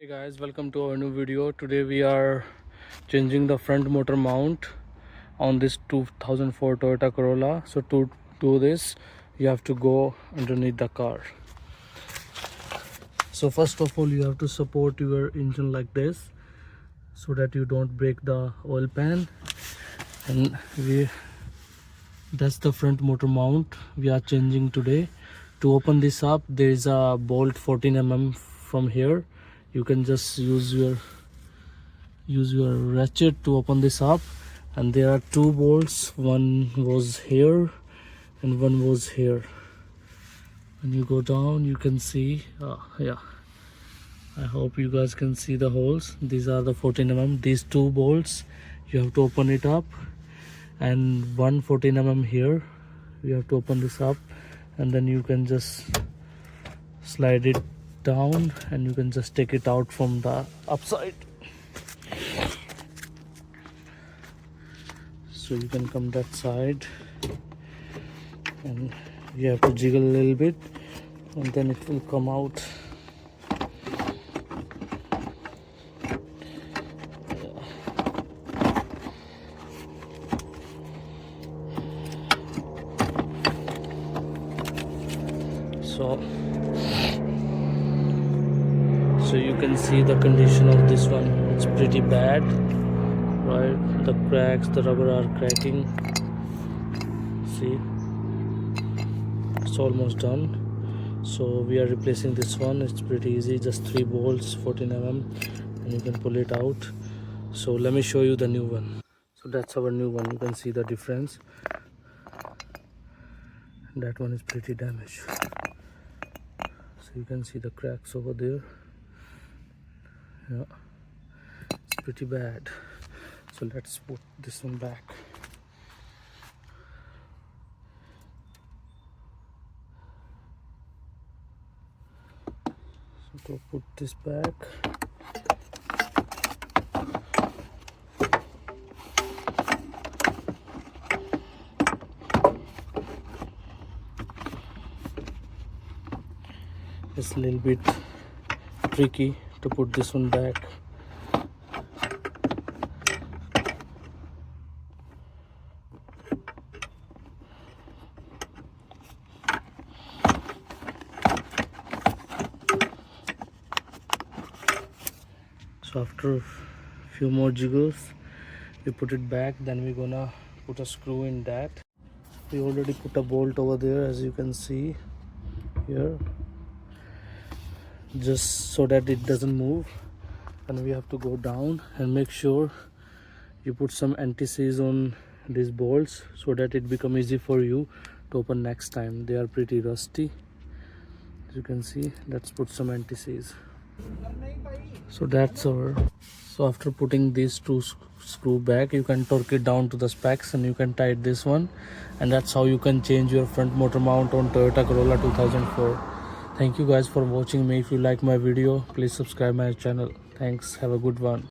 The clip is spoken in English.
Hey guys, welcome to our new video. Today we are changing the front motor mount on this 2004 Toyota Corolla. So to do this, you have to go underneath the car. So first of all, you have to support your engine like this so that you don't break the oil pan. And that's the front motor mount we are changing today. To open this up, there is a bolt 14 mm from here. You can just use your ratchet to open this up, and there are two bolts. One was here and one was here. When you go down, you can see yeah, I hope you guys can see the holes. These are the 14 mm. These two bolts, you have to open it up, and one 14 mm here. You have to open this up, and then you can just slide it down and you can just take it out from the upside. So you can come that side and you have to jiggle a little bit and then it will come out. So you can see the condition of this one. It's pretty bad, right? The cracks, the rubber are cracking. See, it's almost done. So we are replacing this one. It's pretty easy, just 3 bolts, 14 mm, and you can pull it out. So let me show you the new one. So that's our new one. You can see the difference. That one is pretty damaged. So you can see the cracks over there. Yeah, it's pretty bad. So let's put this one back. So to put this back, it's a little bit tricky to put this one back. So after a few more jiggles, we put it back. Then we're gonna put a screw in that. We already put a bolt over there, as you can see here, just so that it doesn't move. And we have to go down and make sure you put some anti-seize on these bolts so that it become easy for you to open next time. They are pretty rusty, as you can see. Let's put some anti-seize. So that's our. So after putting these two screw back, you can torque it down to the specs and you can tighten this one, and that's how you can change your front motor mount on Toyota Corolla 2004. Thank you guys for watching me. If you like my video, please subscribe my channel. Thanks. Have a good one.